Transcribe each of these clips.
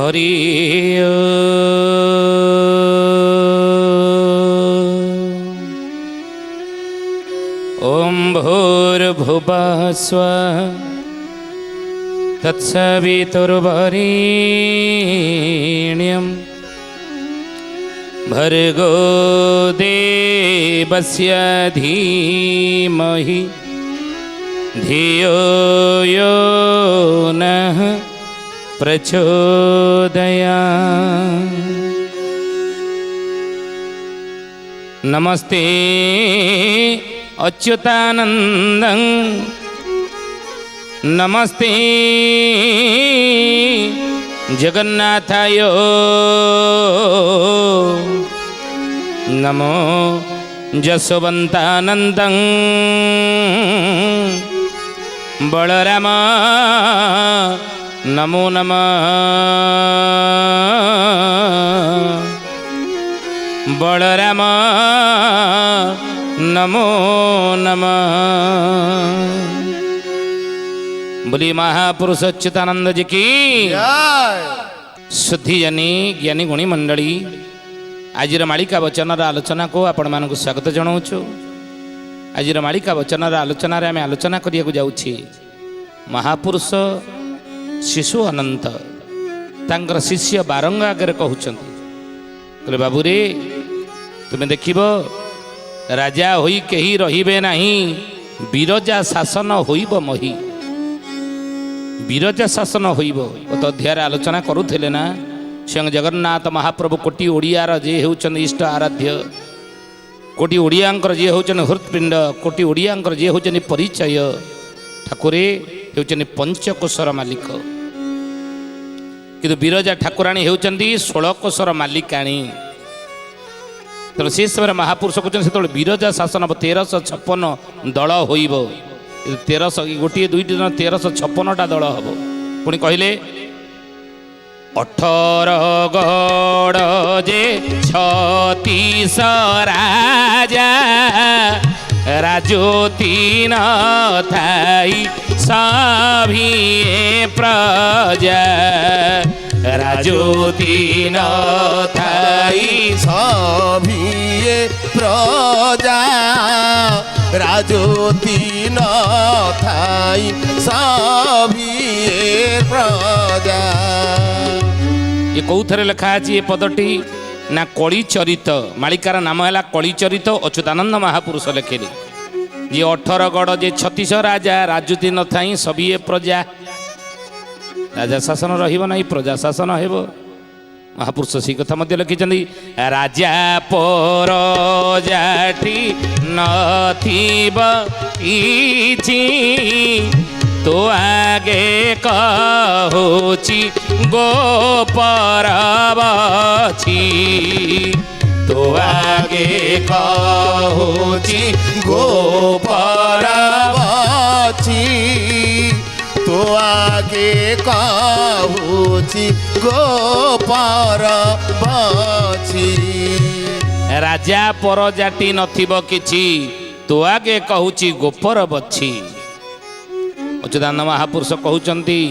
हरि ओम भूर्भुवः स्वः तत्सवितुर्वरेण्यं भर्गो देवस्य धीमहि धियो यो नः प्रचोदयात्। नमस्ते अच्युतानन्दं नमस्ते जगन्नाथाय नमो जसवन्तानन्दं बलराम नमो नमः बलराम नमो नमः। बोली महापुरुष अच्युतानंद जी की शुद्धि जनी ज्ञानी गुणी मंडली आज मालिका वचन आलोचना को आपण मानक स्वागत जनाऊँ। आज मालिका वचन आलोचन आम आलोचना करने जाऊँगी महापुरुष शिशु अनंत तांकर शिष्य बारंग आगे कहते बाबू रे तुम्हें देखिब राजा होई कहीं रहिबे नहीं बिरजा शासन होइब मही बिरजा शासन होइब तो अध्याय आलोचना करुले ना स्वयं जगन्नाथ महाप्रभु कोटि ओडियार जे होउछन इष्ट आराध्य कोटि ओडियांकर जे होउछन हृत्पिंड कोटि ओडियांकर जे होउछन परिचय ठाकुरे होउछन पंचकोशर मालिक किंतु बिरजा ठाकुराणी होउछन्ती 16 कोशर मालिकाणी। तो से समय महापुरुष कहते से बिरजा शासन 1356 दल होइब 1300 गोटे दुईटी 1356टा दल हम पुणी कहले 18 गड़ जे 36 राजा राजोती न थाई सभिए प्रजा राजोती न थाई सभिए प्रजा राजोती न थाई सभिए प्रजा। ये कौ थे लिखा है ये पदटी ना कली चरित मालिकार नाम है कली चरित अच्युतानंद महापुरुष लिखिले जी 18 गड़ जे 36 राजा राजोती न थाई सभिए प्रजा राजा शासन रहिब नहीं प्रजा शासन हेब महापुरुष सी कथा मध्य लिखिं राजा परजाठी नथिब किछि तो आगे कहूची गोपरबछि तो आगे कहूची गोपरबछि तो आगे कहूची गोपरबछि। राजा परजाटी नथिब किछि तो आगे कहूची गोपरबछि। अच्युतानंद महापुरुष कहउचंती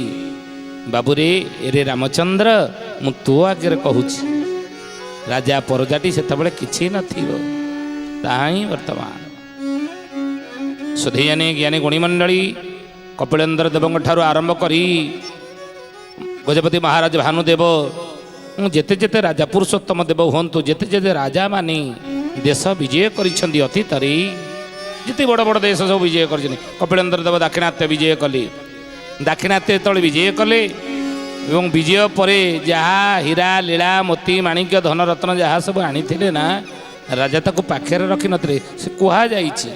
बाबूरे रे रामचंद्र मु तो आगे कहूची राजा परजाटी से किछि नथिब ताही वर्तमान सुधीयानी ज्ञानी गुणी मंडली कपिलेन्द्र देव ठारू आरंभ करी गजपति महाराज भानुदेव जेते जेते राजा पुरुषोत्तम देव हूँ जेते जेते राजा मानी देश विजय करिसेंती अतीतरे जिते बड़ बड़ देश सब विजय कर कपिलेन्द्र देव दाक्षिणात्य विजय कले दाक्षिणात्य तले विजय कले एवं विजय पर जहाँ हीरा लीला मोती माणिक्य धन रत्न जहाँ सब आनी ना राजा ताको पाखे रखी नथिले से कहा जाइछि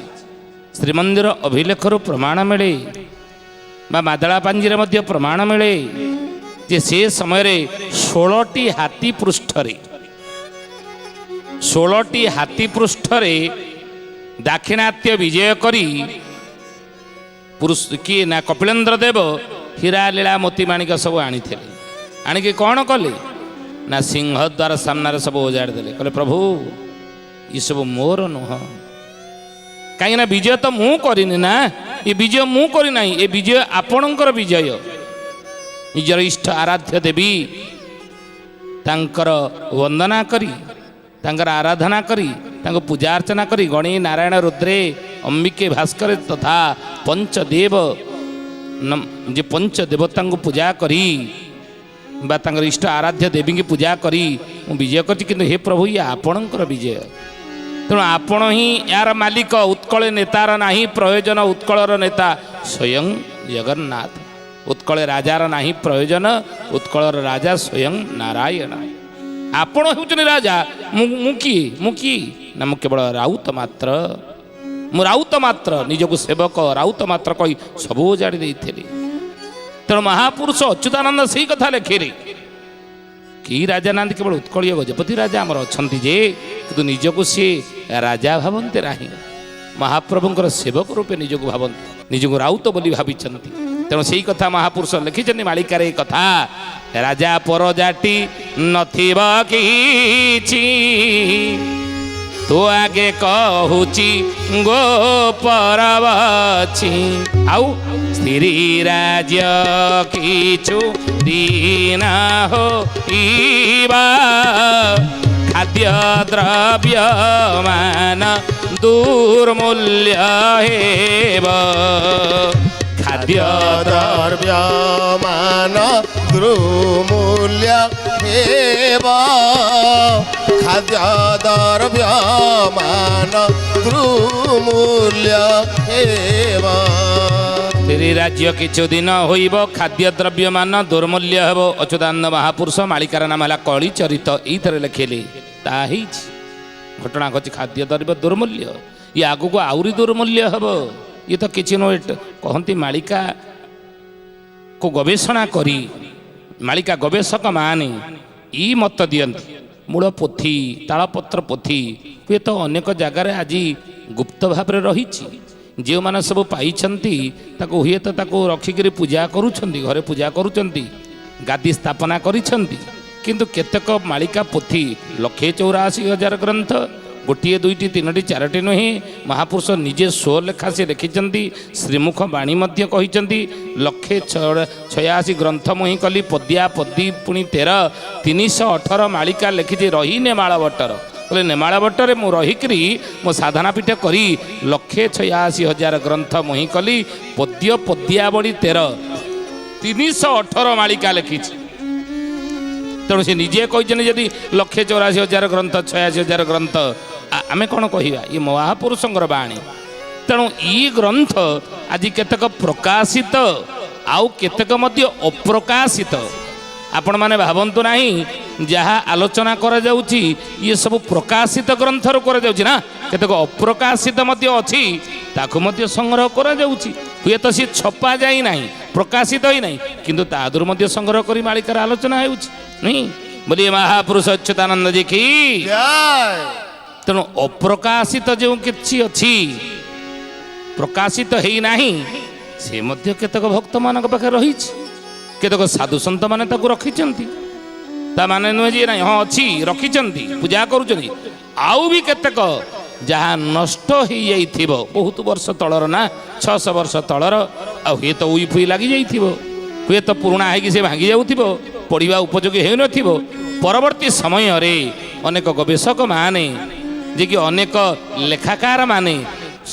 श्रीमंदिर अभिलेखर प्रमाण मिले बा मादला पांजीरे मध्य प्रमाण मिले जे से समय 16टी हाथी पृष्ठरे 16टी हाथी पृष्ठरे दाक्षिणात्य विजय करी पुरुष किए ना कपिलेन्द्र देव हीरा लीला मोती माणिक सब आनी आणिक कौन कले ना सिंहद्वार सामने सब उजाड़ देले कहले प्रभु ये सब मोर नुह कहीं विजय तो मु करिनी ना ये विजय मु करना ये विजय आपणकर विजय निजर इष्ट आराध्य देवी ତାଙ୍କର ବନ୍ଦନା କରି ତାଙ୍କର ଆରାଧନା କରି ତାଙ୍କୁ ପୂଜା ଅର୍ଚ୍ଚନା କରି ଗଣୀ ନାରାୟଣ ରୁଦ୍ରେ ଅମ୍ବିକେ ଭାସ୍କରେ ତଥା ପଞ୍ଚଦେବ ଯେ ପଞ୍ଚଦେବତାଙ୍କୁ ପୂଜା କରି ବା ତାଙ୍କର ଇଷ୍ଟ ଆରାଧ୍ୟ ଦେବୀଙ୍କୁ ପୂଜା କରି ମୁଁ ବିଜୟ କରିଛି। କିନ୍ତୁ ହେ ପ୍ରଭୁ ଇଏ ଆପଣଙ୍କର ବିଜୟ, ତେଣୁ ଆପଣ ହିଁ ଏହାର ମାଲିକ। ଉତ୍କଳ ନେତାର ନାହିଁ ପ୍ରୟୋଜନ, ଉତ୍କଳର ନେତା ସ୍ୱୟଂ ଜଗନ୍ନାଥ। ଉତ୍କଳ ରାଜାର ନାହିଁ ପ୍ରୟୋଜନ, ଉତ୍କଳର ରାଜା ସ୍ୱୟଂ ନାରାୟଣ। ଆପଣ ହେଉଛନ୍ତି ରାଜା, ମୁଁ କିଏ ନା ମୁଁ କେବଳ ରାଉତ ମାତ୍ର। ମୁଁ ରାଉତ ମାତ୍ର, ନିଜକୁ ସେବକ ରାଉତ ମାତ୍ର କହି ସବୁ ଜାଣି ଦେଇଥିଲି। ତେଣୁ ମହାପୁରୁଷ ଅଚ୍ୟୁତାନନ୍ଦ ସେଇ କଥା ଲେଖିଲେ। କି ରାଜା ନାହାନ୍ତି, କେବଳ ଉତ୍କଳୀୟ ଗଜପତି ରାଜା ଆମର ଅଛନ୍ତି ଯେ, କିନ୍ତୁ ନିଜକୁ ସିଏ ରାଜା ଭାବନ୍ତି ନାହିଁ, ମହାପ୍ରଭୁଙ୍କର ସେବକ ରୂପେ ନିଜକୁ ଭାବନ୍ତି, ନିଜକୁ ରାଉତ ବୋଲି ଭାବିଛନ୍ତି। ତେଣୁ ସେଇ କଥା ମହାପୁରୁଷ ଲେଖିଛନ୍ତି ମାଳିକାରେ। ଏ କଥା ରାଜା ପରଜାଟି ନଥିବ କିଛି, ତୁ ଆଗେ କହୁଛି ଗୋପରବଛି। ଆଉ ସ୍ତ୍ରୀ ରାଜ୍ୟ କିଛି ଦିନ ହୋଇବା, ଖାଦ୍ୟ ଦ୍ରବ୍ୟ ମାନ ଦୁର୍ମୂଲ୍ୟ ହେବ। ଖାଦ୍ୟ ଦ୍ରବ୍ୟ ମାନ ଦୁର୍ମୂଲ୍ୟ ହେବ। ଖାଦ୍ୟ ଦ୍ରବ୍ୟ ମାନ ଦୁର୍ମୂଲ୍ୟ ହେବ। ସ୍ତ୍ରୀ ରାଜ୍ୟ କିଛି ଦିନ ହୋଇବ, ଖାଦ୍ୟ ଦ୍ରବ୍ୟ ମାନ ଦୁର୍ମୂଲ୍ୟ ହେବ। ଅଚ୍ୟୁତାନନ୍ଦ ମହାପୁରୁଷ ମାଳିକାର ନାମ ହେଲା କଳି ଚରିତ, ଏଇଥିରେ ଲେଖିଲେ। ତାହା ହେଇଛି, ଘଟଣା ଘଟି ଖାଦ୍ୟ ଦ୍ରବ୍ୟ ଦୁର୍ମୂଲ୍ୟ, ଇଏ ଆଗକୁ ଆହୁରି ଦୁର୍ମୂଲ୍ୟ ହେବ। ଇଏ ତ କିଛି ନୁହେଁ, କହନ୍ତି ମାଳିକାକୁ ଗବେଷଣା କରି ମାଳିକା ଗବେଷକ ମାନେ ଇ ମତ ଦିଅନ୍ତି। ମୂଳ ପୋଥି, ତାଳପତ୍ର ପୋଥି ହୁଏତ ଅନେକ ଜାଗାରେ ଆଜି ଗୁପ୍ତ ଭାବରେ ରହିଛି। ଯେଉଁମାନେ ସବୁ ପାଇଛନ୍ତି ତାକୁ ହୁଏତ ତାକୁ ରଖିକରି ପୂଜା କରୁଛନ୍ତି, ଘରେ ପୂଜା କରୁଛନ୍ତି, ଗାଦି ସ୍ଥାପନା କରିଛନ୍ତି। କିନ୍ତୁ କେତେକ ମାଳିକା ପୋଥି 1,84,000 ଗ୍ରନ୍ଥ, ଗୋଟିଏ ଦୁଇଟି ତିନୋଟି ଚାରୋଟି ନୁହେଁ, ମହାପୁରୁଷ ନିଜେ ସ୍ୱଲେଖା ସେ ଲେଖିଛନ୍ତି। ଶ୍ରୀମୁଖ ବାଣୀ ମଧ୍ୟ କହିଛନ୍ତି 1,86 ଗ୍ରନ୍ଥ ମୁହିଁ କଲି, ପଦ୍ୟା ପଦୀ ପୁଣି 318 ମାଳିକା ଲେଖିଛି ରହି ନେମାଳ ବଟର। କହିଲେ ନେମାଳ ବଟରେ ମୁଁ ରହିକରି ମୋ ସାଧନା ପୀଠ କରି 1,86,000 ଗ୍ରନ୍ଥ ମୁହିଁ କଲି, ପଦ୍ୟ ପଦ୍ୟାବଳୀ 318 ମାଳିକା ଲେଖିଛି। ତେଣୁ ସେ ନିଜେ କହିଛନ୍ତି ଯଦି 1,84,000 ଗ୍ରନ୍ଥ, 86,000 ଗ୍ରନ୍ଥ, ଆମେ କ'ଣ କହିବା? ଇଏ ମହାପୁରୁଷଙ୍କର ବାଣୀ। ତେଣୁ ଇ ଗ୍ରନ୍ଥ ଆଜି କେତେକ ପ୍ରକାଶିତ, ଆଉ କେତେକ ମଧ୍ୟ ଅପ୍ରକାଶିତ। ଆପଣମାନେ ଭାବନ୍ତୁ ନାହିଁ ଯାହା ଆଲୋଚନା କରାଯାଉଛି ଇଏ ସବୁ ପ୍ରକାଶିତ ଗ୍ରନ୍ଥରୁ କରାଯାଉଛି ନା, କେତେକ ଅପ୍ରକାଶିତ ମଧ୍ୟ ଅଛି, ତାକୁ ମଧ୍ୟ ସଂଗ୍ରହ କରାଯାଉଛି। ହୁଏତ ସିଏ ଛପା ଯାଇ ନାହିଁ, ପ୍ରକାଶିତ ହୋଇନାହିଁ, କିନ୍ତୁ ତା ଦେହରୁ ମଧ୍ୟ ସଂଗ୍ରହ କରି ମାଳିକାର ଆଲୋଚନା ହେଉଛି ନାଇଁ ବୋଲି ମହାପୁରୁଷ ଅଚ୍ୟୁତାନନ୍ଦ ଜି କି। ତେଣୁ ଅପ୍ରକାଶିତ ଯେଉଁ କିଛି ଅଛି, ପ୍ରକାଶିତ ହେଇନାହିଁ, ସେ ମଧ୍ୟ କେତେକ ଭକ୍ତମାନଙ୍କ ପାଖରେ ରହିଛି। କେତେକ ସାଧୁସନ୍ଥମାନେ ତାକୁ ରଖିଛନ୍ତି, ତା ମାନେ ନୁହେଁ ଯେ ନାହିଁ, ହଁ ଅଛି, ରଖିଛନ୍ତି, ପୂଜା କରୁଛନ୍ତି। ଆଉ ବି କେତେକ ଯାହା ନଷ୍ଟ ହେଇଯାଇଥିବ, ବହୁତ ବର୍ଷ ତଳର ନା, 600 ବର୍ଷ ତଳର, ଆଉ ହୁଏତ ଉଇ ଫୁଇ ଲାଗିଯାଇଥିବ, ହୁଏତ ପୁରୁଣା ହେଇକି ସେ ଭାଙ୍ଗି ଯାଉଥିବ, ପଢ଼ିବା ଉପଯୋଗୀ ହେଉନଥିବ। ପରବର୍ତ୍ତୀ ସମୟରେ ଅନେକ ଗବେଷକ ମାନେ ଯେ କି ଅନେକ ଲେଖାକାର ମାନେ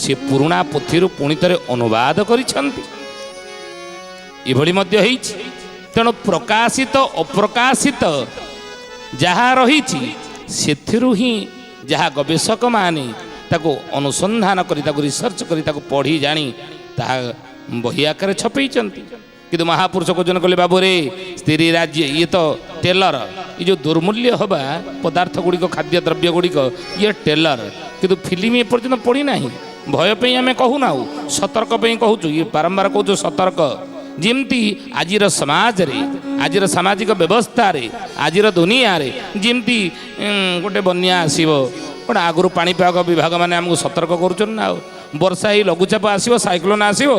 ସେ ପୁରୁଣା ପୋଥିରୁ ପୁଣି ଥରେ ଅନୁବାଦ କରିଛନ୍ତି, ଏଭଳି ମଧ୍ୟ ହେଇଛି। ତେଣୁ ପ୍ରକାଶିତ ଅପ୍ରକାଶିତ ଯାହା ରହିଛି ସେଥିରୁ ହିଁ ଯାହା ଗବେଷକ ମାନେ ତାକୁ ଅନୁସନ୍ଧାନ କରି, ତାକୁ ରିସର୍ଚ୍ଚ କରି, ତାକୁ ପଢ଼ି ଜାଣି ତାହା ବହି ଆକାରରେ ଛପେଇଛନ୍ତି। କିନ୍ତୁ ମହାପୁରୁଷ କହୁଛନ୍ତି, କହିଲେ ବାବୁରେ ସ୍ତ୍ରୀ ରାଜ୍ୟ ଇଏ ତ ଟେଲର, ଏ ଯେଉଁ ଦୁର୍ମୂଲ୍ୟ ହେବା ପଦାର୍ଥ ଗୁଡ଼ିକ, ଖାଦ୍ୟ ଦ୍ରବ୍ୟ ଗୁଡ଼ିକ, ଇଏ ଟେଲର। କିନ୍ତୁ ଫିଲ୍ମ ଏପର୍ଯ୍ୟନ୍ତ ପଡ଼ିନାହିଁ। ଭୟ ପାଇଁ ଆମେ କହୁନାଉ, ସତର୍କ ପାଇଁ କହୁଛୁ। ଇଏ ବାରମ୍ବାର କହୁଛୁ ସତର୍କ। ଯେମିତି ଆଜିର ସମାଜରେ, ଆଜିର ସାମାଜିକ ବ୍ୟବସ୍ଥାରେ, ଆଜିର ଦୁନିଆରେ ଯେମିତି ଗୋଟେ ବନ୍ୟା ଆସିବ, କ'ଣ ଆଗରୁ ପାଣିପାଗ ବିଭାଗ ମାନେ ଆମକୁ ସତର୍କ କରୁଛନ୍ତି ନା। ଆଉ ବର୍ଷା ହେଇ ଲଘୁଚାପ ଆସିବ, ସାଇକ୍ଲୋନ୍ ଆସିବ,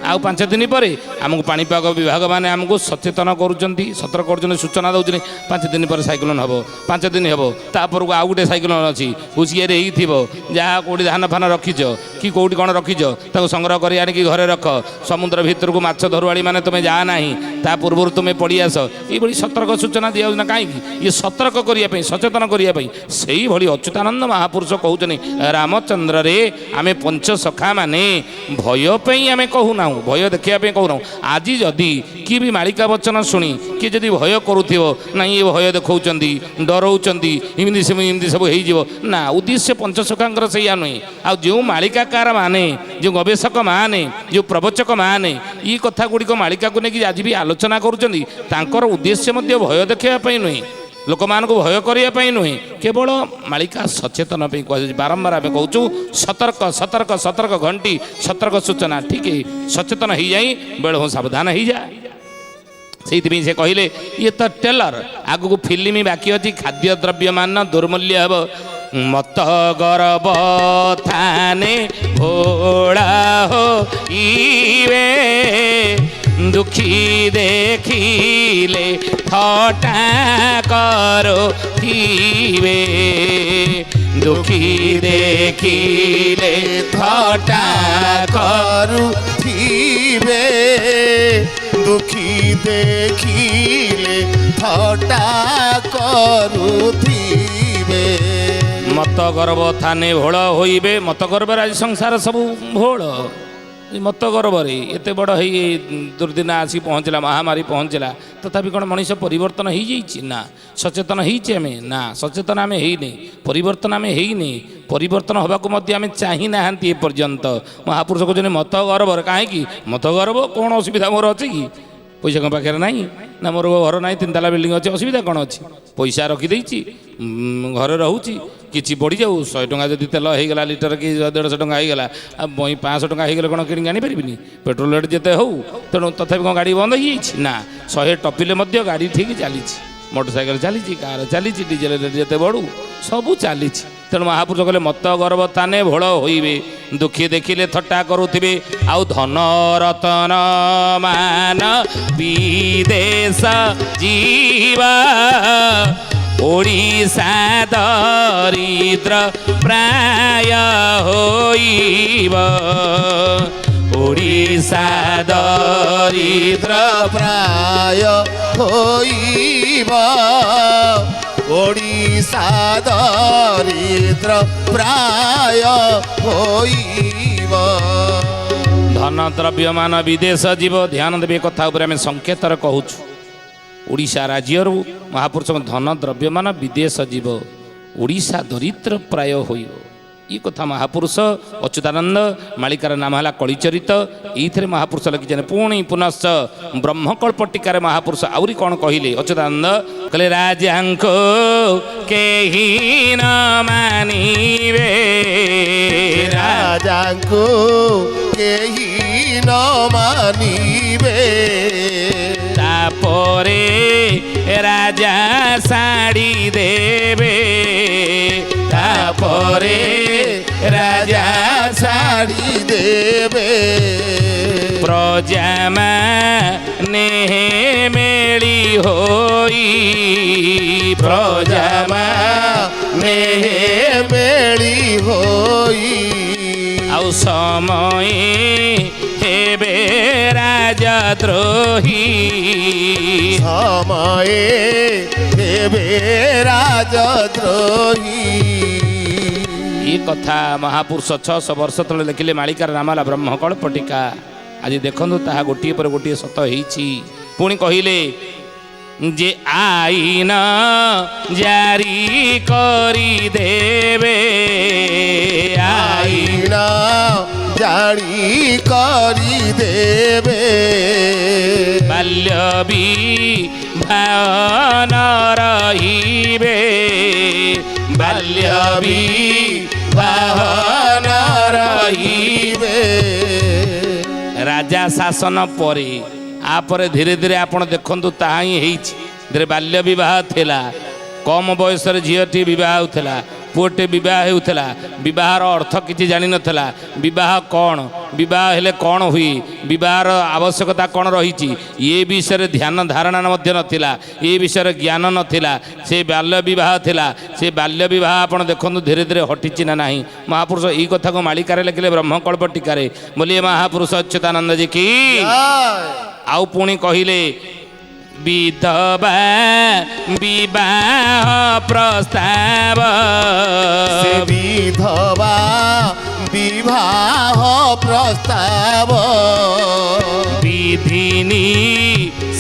ଆଉ 5 ଦିନ ପରେ ଆମକୁ ପାଣିପାଗ ବିଭାଗ ମାନେ ଆମକୁ ସଚେତନ କରୁଛନ୍ତି, ସତର୍କ କରୁଛନ୍ତି, ସୂଚନା ଦେଉଛନ୍ତି 5 ଦିନ ପରେ ସାଇକ୍ଲୋନ୍ ହେବ, 5 ଦିନ ହେବ, ତାପରକୁ ଆଉ ଗୋଟେ ସାଇକ୍ଲୋନ୍ ଅଛି, ହୁସିଆରେ ହେଇଥିବ, ଯାହା କେଉଁଠି ଧାନ ଫାନ ରଖିଛ କି କେଉଁଠି କ'ଣ ରଖିଛ ତାକୁ ସଂଗ୍ରହ କରି ଆଣିକି ଘରେ ରଖ, ସମୁଦ୍ର ଭିତରକୁ ମାଛ ଧରୁଆଳି ମାନେ ତୁମେ ଯାଆ ନାହିଁ, ତା ପୂର୍ବରୁ ତୁମେ ପଡ଼ି ଆସ, ଏଇଭଳି ସତର୍କ ସୂଚନା ଦିଆଯାଉଛି ନା କାହିଁକି? ଇଏ ସତର୍କ କରିବା ପାଇଁ, ସଚେତନ କରିବା ପାଇଁ। ସେଇଭଳି ଅଚ୍ୟୁତାନନ୍ଦ ମହାପୁରୁଷ କହୁଛନ୍ତି ରାମଚନ୍ଦ୍ରରେ ଆମେ ପଞ୍ଚସଖା ମାନେ ଭୟ ପାଇଁ ଆମେ କହୁନାହୁଁ, ଭୟ ଦେଖିବା ପାଇଁ କହୁନାହୁଁ। ଆଜି ଯଦି କିଏ ବି ମାଳିକା ବଚନ ଶୁଣି କିଏ ଯଦି ଭୟ କରୁଥିବ, ନାଇଁ ଏ ଭୟ ଦେଖାଉଛନ୍ତି, ଡରଉଛନ୍ତି, ଏମିତି ସବୁ ହେଇଯିବ ନା, ଉଦ୍ଦେଶ୍ୟ ପଞ୍ଚସଖାଙ୍କର ସେଇଆ ନୁହେଁ। ଆଉ ଯେଉଁ ମାଳିକାକାର ମାନେ, ଯେଉଁ ଗବେଷକ ମାନେ, ଯେଉଁ ପ୍ରବଚକ ମାନେ ଏ କଥା ଗୁଡ଼ିକ ମାଳିକାକୁ ନେଇକି ଆଜି ବି ଆଲୋଚନା କରୁଛନ୍ତି, ତାଙ୍କର ଉଦ୍ଦେଶ୍ୟ ମଧ୍ୟ ଭୟ ଦେଖାଇବା ପାଇଁ ନୁହେଁ, ଲୋକମାନଙ୍କୁ ଭୟ କରିବା ପାଇଁ ନୁହେଁ, କେବଳ ମାଳିକା ସଚେତନ ପାଇଁ କୁହାଯାଉଛି। ବାରମ୍ବାର ଆମେ କହୁଛୁ ସତର୍କ ସତର୍କ ସତର୍କ, ଘଣ୍ଟି ସତର୍କ ସୂଚନା, ଠିକ୍ ସଚେତନ ହେଇଯାଇ ବେଳ ସାବଧାନ ହେଇଯା। ସେଇଥିପାଇଁ ସେ କହିଲେ ଇଏ ତ ଟେଲର, ଆଗକୁ ଫିଲ୍ମ ବାକି ଅଛି, ଖାଦ୍ୟ ଦ୍ରବ୍ୟ ମାନ ଦୁର୍ମୂଲ୍ୟ ହେବ। ମତ ଗରବ ଥାନେ ଭୋଳା ହୋ ଇବେ, ଦୁଃଖୀ ଦେଖିଲେ ଥଟ୍ଟା କରୁଥିବେ, ଦୁଃଖୀ ଦେଖିଲେ ଥଟ୍ଟା କରୁଥିବେ, ଦୁଃଖୀ ଦେଖିଲେ ଥଟ୍ଟା କରୁଥିବେ। ମତ ଗର୍ବ ଥାନେ ଭୋଳ ହୋଇବେ। ମତ ଗର୍ବରେ ଆଜି ସଂସାର ସବୁ ଭୋଳ, ମତ ଗର୍ବରେ ଏତେ ବଡ଼ ହେଇ ଦୁର୍ଦିନ ଆସି ପହଞ୍ଚିଲା, ମହାମାରୀ ପହଞ୍ଚିଲା, ତଥାପି କ'ଣ ମଣିଷ ପରିବର୍ତ୍ତନ ହେଇଯାଇଛି? ନା। ସଚେତନ ହେଇଛେ ଆମେ? ନା, ସଚେତନ ଆମେ ହେଇନି, ପରିବର୍ତ୍ତନ ଆମେ ହେଇନି, ପରିବର୍ତ୍ତନ ହେବାକୁ ମଧ୍ୟ ଆମେ ଚାହିଁ ନାହାନ୍ତି ଏପର୍ଯ୍ୟନ୍ତ। ମହାପୁରୁଷ କହୁଛନ୍ତି ମତ ଗର୍ବରେ, କାହିଁକି ମତ ଗର୍ବ? କ'ଣ ଅସୁବିଧା ମୋର ଅଛି କି? ପଇସା କ'ଣ ପାଖରେ ନାହିଁ? ନା ମୋର ଘର ନାହିଁ, 3 ତାଲା ବିଲ୍ଡିଂ ଅଛି, ଅସୁବିଧା କ'ଣ ଅଛି? ପଇସା ରଖିଦେଇଛି, ଘରେ ରହୁଛି, କିଛି ବଢ଼ିଯାଉ, 100 ଟଙ୍କା ଯଦି ତେଲ ହେଇଗଲା ଲିଟର କି 150 ଟଙ୍କା ହେଇଗଲା, ଆଉ 500 ଟଙ୍କା ହେଇଗଲେ କ'ଣ କିଣିକି ଆଣିପାରିବିନି? ପେଟ୍ରୋଲ ରେଟ୍ ଯେତେ ହଉ, ତେଣୁ ତଥାପି କ'ଣ ଗାଡ଼ି ବନ୍ଦ ହେଇଯାଇଛି? ନା, 100 ଟପିଲେ ମଧ୍ୟ ଗାଡ଼ି ଠିକ୍ ଚାଲିଛି, ମୋଟରସାଇକେଲ ଚାଲିଛି, କାର ଚାଲିଛି, ଡିଜେଲ ରେଟ୍ ଯେତେ ବଢ଼ୁ ସବୁ ଚାଲିଛି। ତେଣୁ ମହାପୁରୁଷ କହିଲେ ମତ ଗର୍ବ ଥାନେ ଭୋଳ ହୋଇବେ, ଦୁଃଖୀ ଦେଖିଲେ ଥଟ୍ଟା କରୁଥିବେ, ଆଉ ଧନ ରତନ ମାନ ବିଦେଶ ଯିବା, ଓଡ଼ିଶା ଦରିଦ୍ର ପ୍ରାୟ ହୋଇବ, ଓଡ଼ିଶା ଦରିଦ୍ର ପ୍ରାୟ ହୋଇବ, ଓଡ଼ିଶା ଦରିଦ୍ର ପ୍ରାୟ ହୋଇବ। ଧନ ଦ୍ରବ୍ୟମାନ ବିଦେଶ ଯିବ। ଧ୍ୟାନ ଦେବେ କଥା ଉପରେ ଆମେ ସଂକେତରେ କହୁଛୁ। ଓଡ଼ିଶା ରାଜ୍ୟରୁ ମହାପୁରୁଷଙ୍କ ଧନ ଦ୍ରବ୍ୟମାନ ବିଦେଶ ଯିବ, ଓଡ଼ିଶା ଦରିଦ୍ର ପ୍ରାୟ ହୋଇବ। ଏ କଥା ମହାପୁରୁଷ ଅଚ୍ୟୁତାନନ୍ଦ, ମାଳିକାର ନାମ ହେଲା କଳିଚରିତ, ଏଇଥିରେ ମହାପୁରୁଷ ଲେଖିଛନ୍ତି। ପୁଣି ପୁନଶ୍ଚ ବ୍ରହ୍ମକଳ୍ପ ଟୀକାରେ ମହାପୁରୁଷ ଆହୁରି କ'ଣ କହିଲେ? ଅଚ୍ୟୁତାନନ୍ଦ କହିଲେ ରାଜାଙ୍କୁ କେହି ନ ମାନିବେ, ରାଜାଙ୍କୁ କେହି ନ ମାନିବେ, ତାପରେ ରାଜା ଶାଢ଼ୀ ଦେବେ, ତାପରେ ରାଜା ଶାଢ଼ୀ ଦେବେ, ପ୍ରଜାମାନେ ମେଳି ହୋଇ, ପ୍ରଜାମାନେ ମେଳି ହୋଇ, ଆଉ ସମୟ ହେବେ ରାଜଦ୍ରୋହୀ, ସମୟେ ହେବେ ରାଜଦ୍ରୋହୀ। ଏ କଥା ମହାପୁରୁଷ 600 ବର୍ଷ ତଳେ ଲେଖିଲେ। ମାଳିକାର ନାମ ହେଲା ବ୍ରହ୍ମକଳ୍ପ ଟୀକା। ଆଜି ଦେଖନ୍ତୁ ତାହା ଗୋଟିଏ ପରେ ଗୋଟିଏ ସତ ହେଇଛି। ପୁଣି କହିଲେ ଯେ ଆଇନ ଜାରି କରିଦେବେ, ଆଇନ ଜାରି କରିଦେବେ, ବାଲ୍ୟ ବିବାହ ନ ରହିବେ, ବାଲ୍ୟ ବିବାହ ନ ରହିବେ। ରାଜା ଶାସନ ପରେ ଧୀରେ ଧୀରେ ଆପଣ ଦେଖନ୍ତୁ ତାହା ହିଁ ହେଇଛି। ଧୀରେ ବାଲ୍ୟ ବିବାହ ଥିଲା, कम बयस झीटी बह होता पुटे बह होता बहार अर्थ किसी जान नाला बह कौन बह हेले कौन हुई बहार आवश्यकता कौन रही ये विषय ध्यान धारणा नाला ये विषय ज्ञान नाला से बाल्य बह थिला से बाल्य बह आप देखो धीरे धीरे हटिची ना नहीं महापुरुष यही कथा को मालिकार लिखिले ब्रह्मकल्प टीकारे बोलिए महापुरुष अच्युतानंद जी की आउ पुणी कहले विधवा विवाह प्रस्ताव से विधवा विवाह प्रस्ताव विधिनी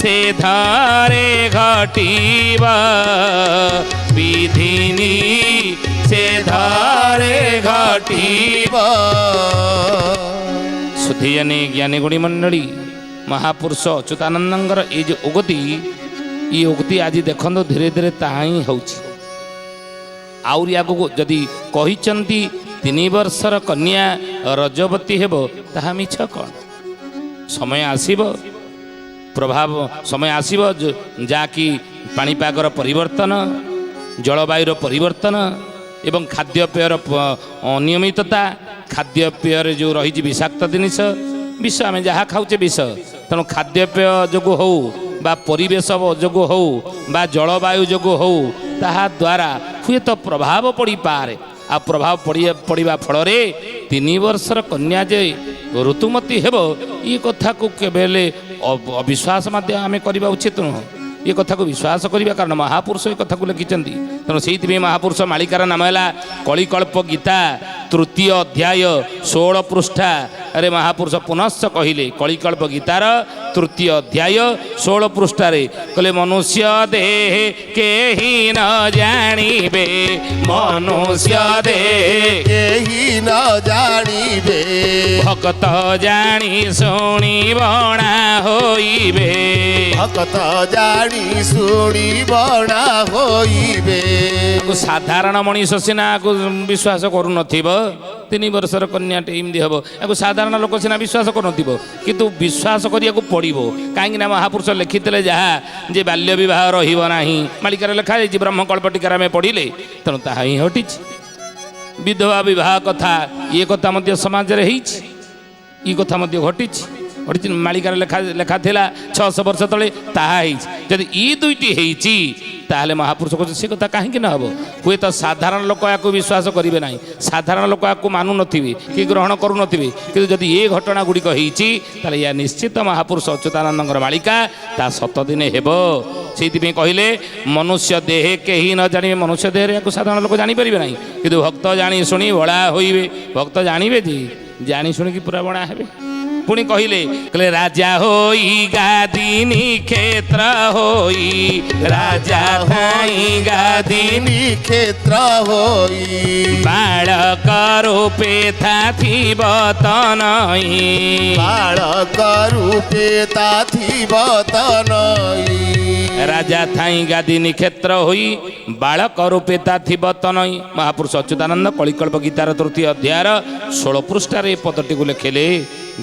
से धरे घटिब विधिनी से धरे घटिब सुधीयने ज्ञानी गुणी मंडली महापुरुष अच्युतानंदर ये जो उगति आज देखो धीरे धीरे ताही आउरी आगु जदि कही 3 वर्षर कन्या रजवती हेब ताहा मिछ कौन समय आसीब प्रभाव समय आसीब जाकि पाणीपागर परिवर्तन जलवायुर परिवर्तन एवं खाद्यपेयर अनियमितता खाद्यपेय जो रही विषाक्त जिनिस विष आम जहाँ खाऊे विष तेणु खाद्यपेय जो हो बा परिवेश जो हो बा जलवायु जो हो ताहा द्वारा हुए तो प्रभाव पड़ पारे आ प्रभाव पड़ा फल 3 वर्षर कन्या जे ऋतुमती हेब ये कथा को केबेले अविश्वास आम करवा उचित नुह ये कथा को विश्वास करवा कारण महापुरुष ये कथा को लिखिं तेणु से महापुरुष मालिकार नाम है कलिकल्प गीता 3य अध्याय 16 पृष्ठा अरे महापुरुष पुनश्च कहले कलिकल्प गीतार 3य अध्याय 16 पृष्ठारे कहले मनुष्य देह केही न जानिबे मनुष्य देह केही न जानिबे भक्त जानी शुणी बणा होइबे भक्त जानी शुणी बणा होइबे साधारण मनीष सीना को विश्वास करू नथिब 3 वर्षर कन्याटे एमती हम या साधारण लोक सीना विश्वास करूँ किंतु विश्वास करिया पड़ो कहीं महापुरुष लिखिते जहाँ जे बाल्य विवाह रहा मालिकार लिखाई ब्रह्मकल्प टीकार आम पढ़ले तेणु ताहा ही हटी विधवा विवाह कथा ये कथा समाज रे ये कथा घटी मालिकार लेखा थिला 600 वर्ष तले ताहा जदि ये दुईटी होती ताहले महापुरुष कहते से कथा कहीं न हम हुए तो साधारण लोक या विश्वास करेंगे ना साधारण लोक या मानु नथिबे कि ग्रहण करू नथिबे कि जदि ये घटना गुड़िक होती या निश्चित महापुरुष अच्युतानंद मालिका ता 7 दिन हेब से कहले मनुष्य देह कहीं न जाने मनुष्य देह या साधारण लोक जानीपर ना कि भक्त जानी शुणी बड़ा होइबे भक्त जानवे जे जानी शुणी पूरा बड़ा हेबे पुणी कहले राजा होई गादीनी क्षेत्र होई राजा होई गादीनी क्षेत्र होई बालक रूपे थाथिब तनई बालक रूपे थाथिब तनई राजा थाई गादीनी क्षेत्र होई बालक रूपे थाथिब तनई महापुरुष अच्युतानंद कलिकल्प गीतार 3य अध्यायर 16 पृष्ठार पदटी को लिखिले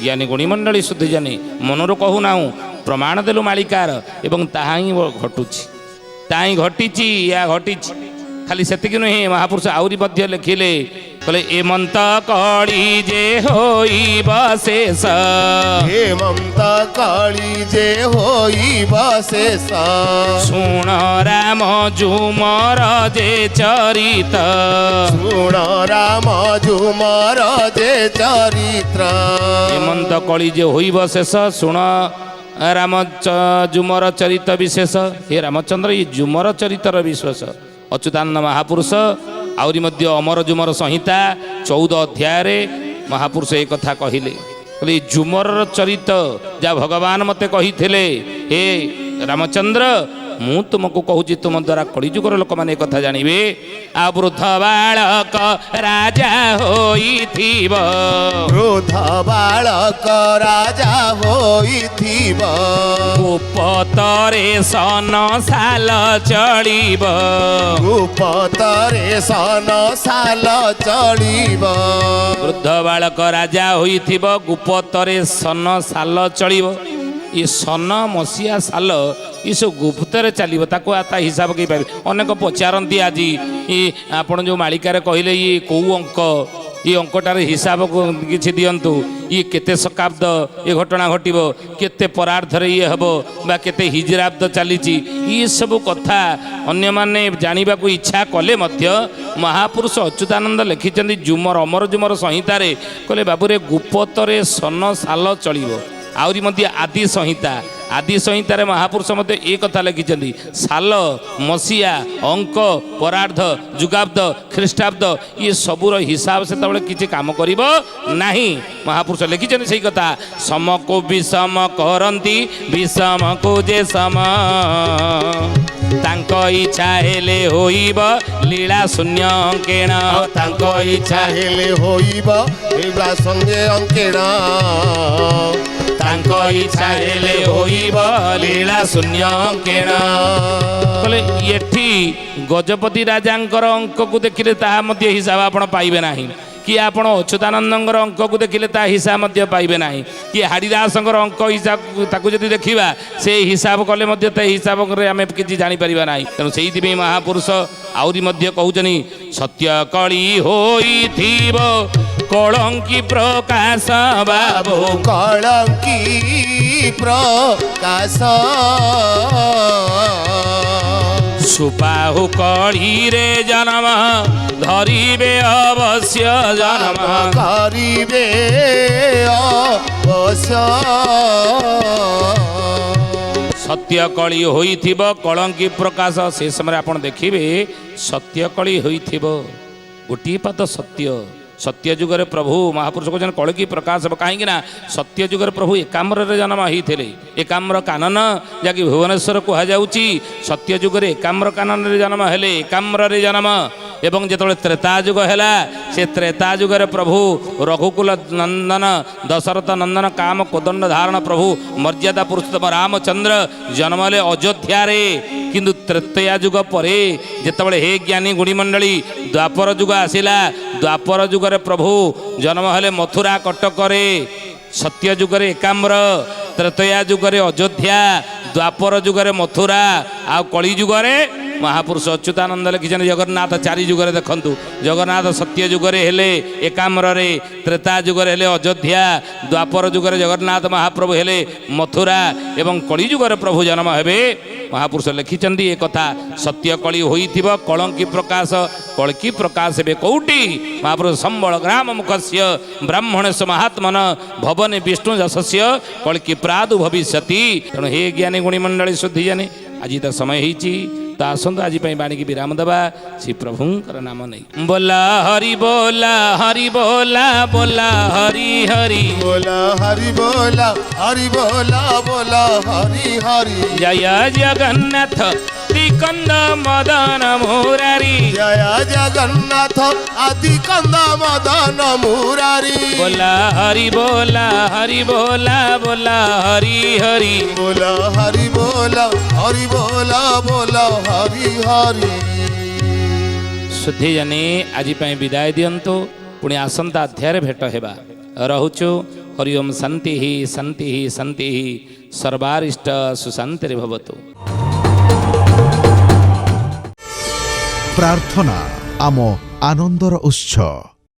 ज्ञानी गुणी मंडली शुद्धि जानी मनर कहूना प्रमाण देलु मालिकार एवं ताहा ही घटुची ताही घटी या घटी खाली सेतिक नुहे महापुरुष आउरी मध्य लिखिले कहले एमंत कली जे होइब शेष हेमंत कली जे होइब शेष सुण राम झुमर जे चरित सुण राम झुमर जे चरित्र हेमंत कली जे होइब शेष सुण राम झुमर चरित विशेष हे रामचंद्र ये झुमर चरितर विश्वास अच्युतानंद महापुरुष आउरी मध्य अमर झुमर संहिता 14 अध्याय महापुरुष एक कथा कहले झुमर चरित जा भगवान मते कही हे रामचंद्र मु तुमको कहूँ तुम द्वारा कलिजुगर लोक मैंने कथा जानवे आ वृद्ध बालक राजा होइथिब वृद्ध बालक राजा होइथिब गुप्तरे सन साल चलिब गुप्तरे सन साल चलिब वृद्ध बालक राजा होइथिब गुप्तरे सन साल चलिब ये सन मसीहा साल ये सब गुप्तर चलो ताको ता हिसाब कई पारे अनेक पचारती आज ये आपण जो मालिकार कहले ये कौ अंक ये अंकटार हिसाब किसी दिंतु ये केते शताब्द ये घटना घटब केते परार्धरे ये हम बा केते हिजराब्द चली ये सब कथा अन्य माने जानिबा को इच्छा कले मध्य महापुरुष अच्युतानंद लिखिं जुमर अमर जुमर संहितार कहले बाबूरे गुप्तरे सन साल चलो आउरी मध्य आदि संहितार महापुरुष मध्य एक कथा लिखिं साल मसीहा अंक परार्ध जुगाब्द ख्रीष्टाब्द ये सबूर हिसाब से किसी काम करिब नाही महापुरुष लिखिं से कथा सम को विषम करती विषम को जे सम तांक इच्छा हेले होइब लीला शून्य अंकेण तांक इच्छा हेले होइब लीला संगे अंकेण तांक इच्छा हेले होइब लीला शून्य अंकेण कहले एठी गजपति राजांकर अंक को देखिले ताहा मध्य हिसाब आपण पाइबे नाही कि आपण अच्युतानंदर अंक को देखिले ता हिसाब मध्य पाइबे नाही कि हाड़ीदासंकर अंक हिसाब ताकू जदि देखिबा से हिसाब कले मध्य ते हिसाब करे आमे किछि जानि परिबा नाही तेणु सेहिति में महापुरुष आउरी मध्य कहउचनी सत्य कली होइथिब कलंकी प्रकाश बाबू कलंकी प्रकाश सुपाहु कढ़ी रे जन्म धरिबे अवश्य जन्म करिबे अवश्य सत्य कली होइथिब कलंकी प्रकाश से समय आपण देखिबे सत्य कली होइथिब गोटी पाद सत्य सत्य जुगरे प्रभु महापुरुष को कलकी प्रकाश कहीं सत्य जुगरे प्रभु एकाम्र जन्म होते एकाम्र कानन जहाँकि भुवनेश्वर कहुच्ची सत्य जुगरे एकाम्र कानन जन्म हेले एकाम्र जन्म एवं जो त्रेता जुग है से त्रेता जुगरे प्रभु रघुकुल नंदन दशरथ नंदन काम कोदंड धारण प्रभु मर्यादा पुरुषोत्तम रामचंद्र जन्म ले अयोध्या किंतु त्रेतया जुग पर जितेबाला हे ज्ञानी गुणीमंडली द्वापर जुग आसिला द्वापर जुगरे प्रभु जन्म हेले मथुरा कटकरे सत्य जुगरे एकाम्र त्रेतया जुगरे अयोध्या द्वापर जुगरे मथुरा आ कली जुगरे महापुरुष अच्युतानंद लिखिं जगन्नाथ चारि जुगरे देखंतु जगन्नाथ सत्य जुगरे हेले एकाम्र त्रेता जुगरे हेले अयोध्या द्वापर जुगरे जगन्नाथ महाप्रभु हेले मथुरा एवं कली जुगरे प्रभु जन्म हेबे महापुरुष लिखिं एक कथा सत्य कली होइथिब कलंकी प्रकाश हेबे कौटी महापुरुष संबल ग्राम मुखस्य ब्राह्मणस्य महात्मन भवन विष्णु जशस्य कलकी प्रादु भविष्यति तेणु हे ज्ञानी गुणीमंडली शुद्धि जानी आज तो समय होइछि तो आसतु आज बाणी की विराम देवा श्री प्रभुंकर नाम नहीं बोला हरि बोला हरि बोला बोला हरि हरि बोला हरि बोला हरि बोला बोला हरि हरि जय जगन्नाथ आदिकंद मदन मुरारी जय जगन्नाथ आदिकंद मदन मुरारी बोला हरि बोला हरि बोला बोला हरि हरि बोला हरि बोला हरि बोला बोला हरि हरि शुद्धि जानी आज विदाय दियंतु पुणी आसंता अध्याय भेट हेबा रहुचु हरि ओम शांति ही शांति ही शांति ही सर्वारिष्ट सुशांति भवतु। प्रार्थना आम आनंदर उत्स।